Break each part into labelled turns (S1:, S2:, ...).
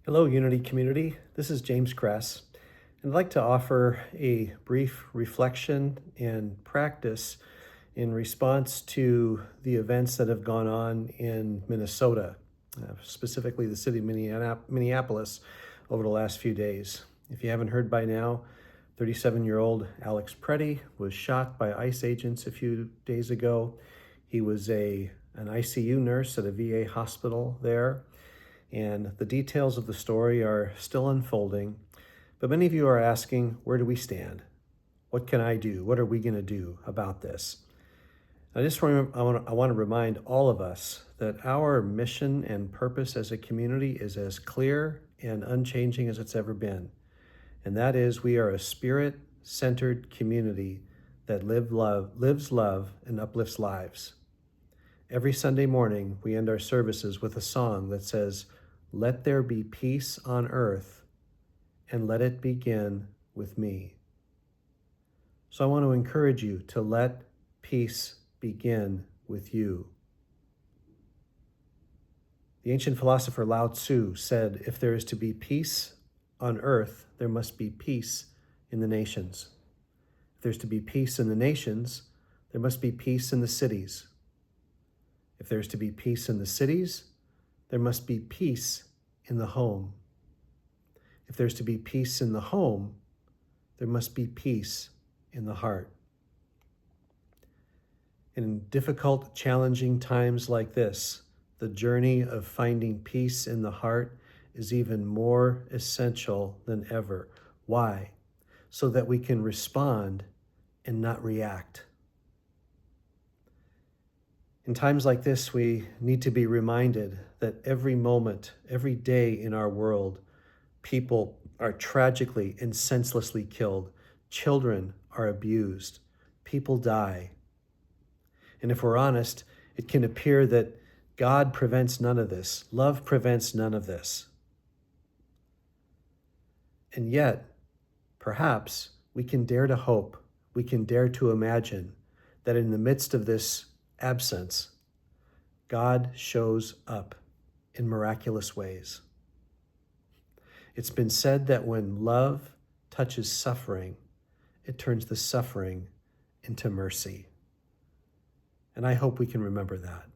S1: Hello, Unity community. This is James Kress, and I'd like to offer a brief reflection and practice in response to the events that have gone on in Minnesota, specifically the city of Minneapolis, over the last few days. If you haven't heard by now, 37-year-old Alex Preddy was shot by ICE agents a few days ago. He was an ICU nurse at a VA hospital there. And the details of the story are still unfolding. But many of you are asking, where do we stand? What can I do? What are we going to do about this? I want to remind all of us that our mission and purpose as a community is as clear and unchanging as it's ever been. And that is, we are a spirit-centered community that lives love, and uplifts lives. Every Sunday morning, we end our services with a song that says, "Let there be peace on earth, and let it begin with me." So I want to encourage you to let peace begin with you. The ancient philosopher Lao Tzu said, if there is to be peace on earth, there must be peace in the nations. If there's to be peace in the nations, there must be peace in the cities. If there's to be peace in the cities, there must be peace in the home. If there's to be peace in the home, there must be peace in the heart. In difficult, challenging times like this, the journey of finding peace in the heart is even more essential than ever. Why? So that we can respond and not react. In times like this, we need to be reminded that every moment, every day in our world, people are tragically and senselessly killed. Children are abused. People die. And if we're honest, it can appear that God prevents none of this. Love prevents none of this. And yet, perhaps we can dare to hope, we can dare to imagine that in the midst of this absence, God shows up in miraculous ways. It's been said that when love touches suffering, it turns the suffering into mercy. And I hope we can remember that.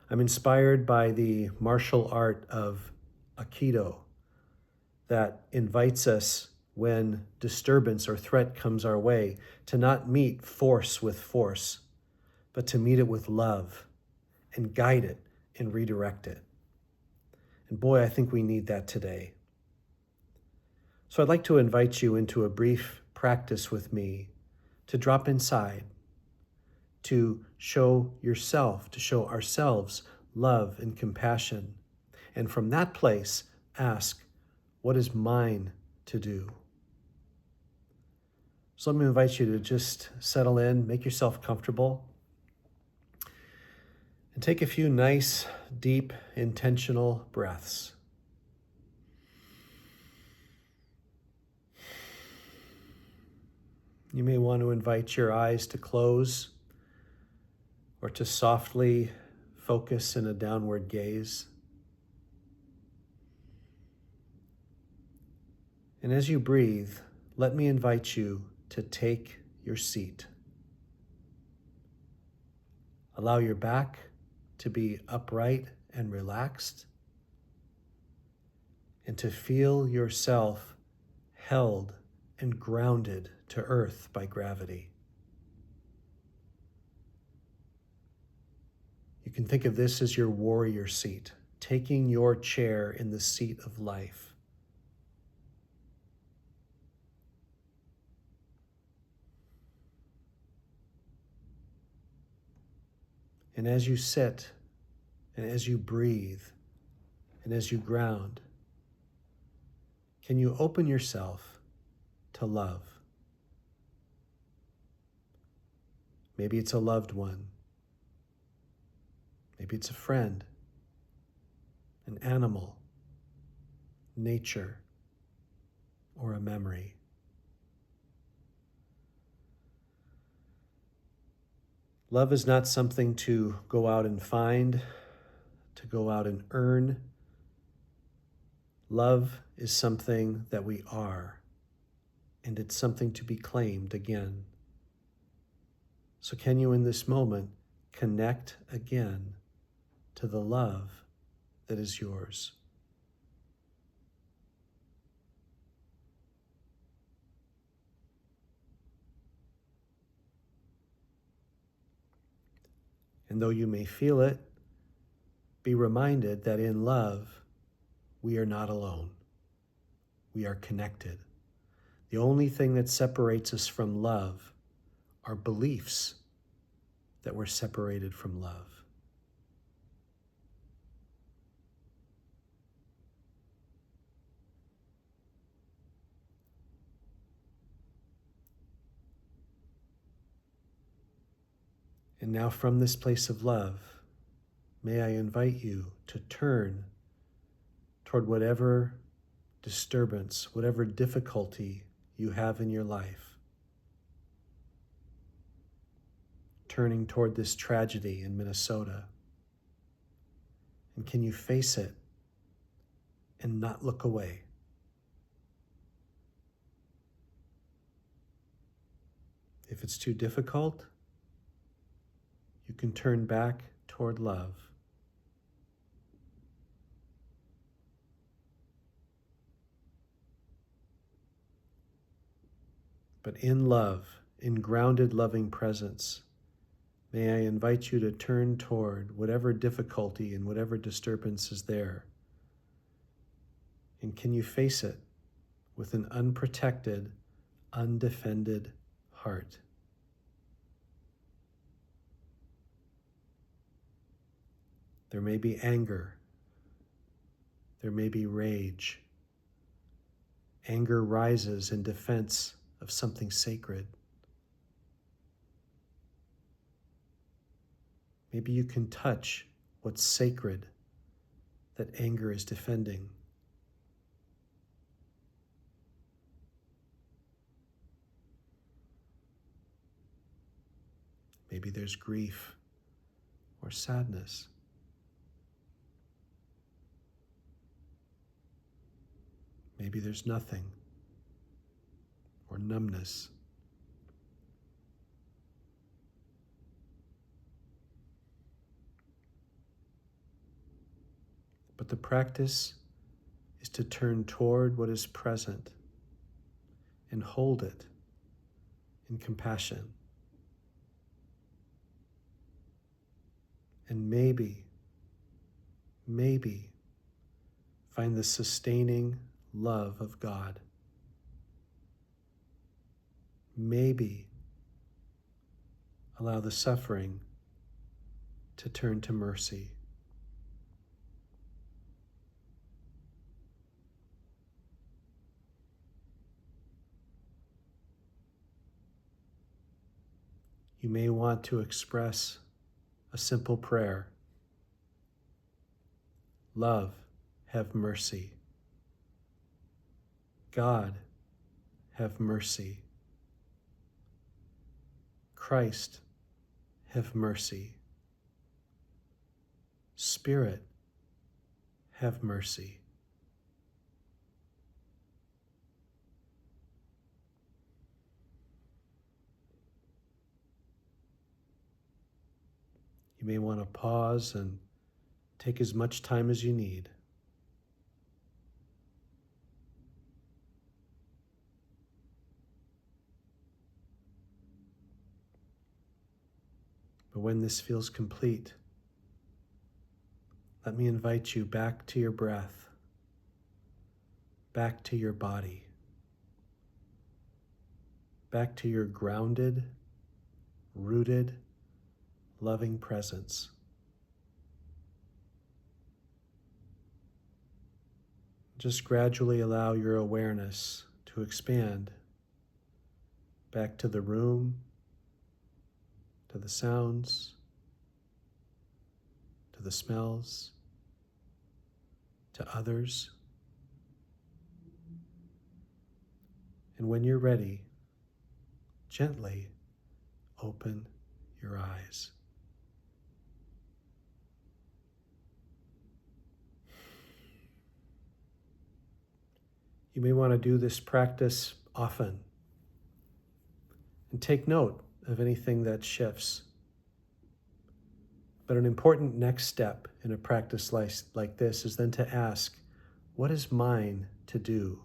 S1: I'm inspired by the martial art of Aikido that invites us, when disturbance or threat comes our way, to not meet force with force, but to meet it with love and guide it and redirect it. And boy, I think we need that today. So I'd like to invite you into a brief practice with me to drop inside, to show yourself, to show ourselves love and compassion. And from that place, ask, what is mine to do? So let me invite you to just settle in, make yourself comfortable, and take a few nice, deep, intentional breaths. You may want to invite your eyes to close or to softly focus in a downward gaze. And as you breathe, let me invite you to take your seat. Allow your back to be upright and relaxed, and to feel yourself held and grounded to earth by gravity. You can think of this as your warrior seat, taking your chair in the seat of life. And as you sit, and as you breathe, and as you ground, can you open yourself to love? Maybe it's a loved one. Maybe it's a friend, an animal, nature, or a memory. Love is not something to go out and find, to go out and earn. Love is something that we are, and it's something to be claimed again. So can you in this moment connect again to the love that is yours? And though you may feel it, be reminded that in love, we are not alone. We are connected. The only thing that separates us from love are beliefs that we're separated from love. And now from this place of love, may I invite you to turn toward whatever disturbance, whatever difficulty you have in your life. Turning toward this tragedy in Minnesota. And can you face it and not look away? If it's too difficult, you can turn back toward love. But in love, in grounded, loving presence, may I invite you to turn toward whatever difficulty and whatever disturbance is there. And can you face it with an unprotected, undefended heart? There may be anger. There may be rage. Anger rises in defense of something sacred. Maybe you can touch what's sacred that anger is defending. Maybe there's grief or sadness. Maybe there's nothing or numbness. But the practice is to turn toward what is present and hold it in compassion. And maybe find the sustaining love of God. Maybe allow the suffering to turn to mercy. You may want to express a simple prayer. Love, have mercy. God, have mercy. Christ, have mercy. Spirit, have mercy. You may want to pause and take as much time as you need. But when this feels complete, let me invite you back to your breath, back to your body, back to your grounded, rooted, loving presence. Just gradually allow your awareness to expand back to the room, to the sounds, to the smells, to others. And when you're ready, gently open your eyes. You may want to do this practice often and take note of anything that shifts. But an important next step in a practice like this is then to ask, what is mine to do?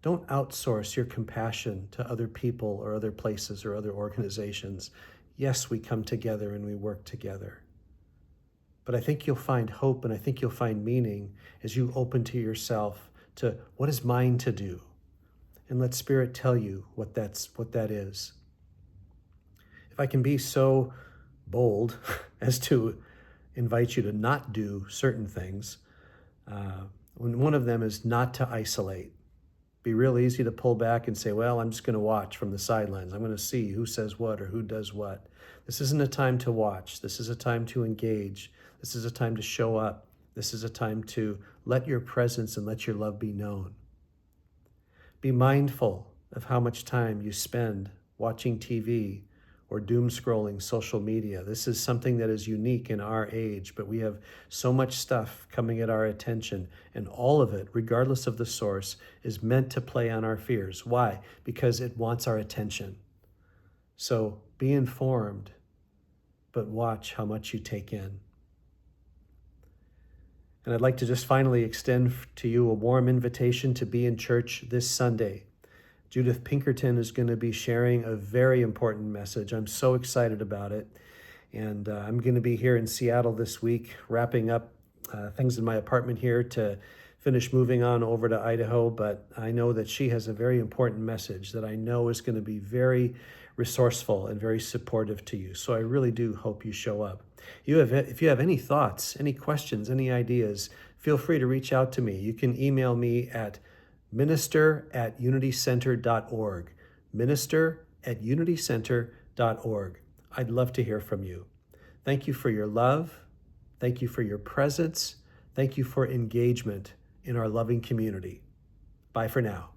S1: Don't outsource your compassion to other people or other places or other organizations. Yes, we come together and we work together. But I think you'll find hope and I think you'll find meaning as you open to yourself to what is mine to do. And let Spirit tell you what that is. If I can be so bold as to invite you to not do certain things, when one of them is not to isolate. Be real easy to pull back and say, well, I'm just going to watch from the sidelines. I'm going to see who says what or who does what. This isn't a time to watch. This is a time to engage. This is a time to show up. This is a time to let your presence and let your love be known. Be mindful of how much time you spend watching TV or doom scrolling social media. This is something that is unique in our age, but we have so much stuff coming at our attention, and all of it, regardless of the source, is meant to play on our fears. Why? Because it wants our attention. So be informed, but watch how much you take in. And I'd like to just finally extend to you a warm invitation to be in church this Sunday. Judith Pinkerton is going to be sharing a very important message. I'm so excited about it. And I'm going to be here in Seattle this week, wrapping up things in my apartment here to finish moving on over to Idaho. But I know that she has a very important message that I know is going to be very resourceful and very supportive to you. So I really do hope you show up. If you have any thoughts, any questions, any ideas, feel free to reach out to me. You can email me at minister@unitycenter.org. Minister@unitycenter.org. I'd love to hear from you. Thank you for your love. Thank you for your presence. Thank you for engagement in our loving community. Bye for now.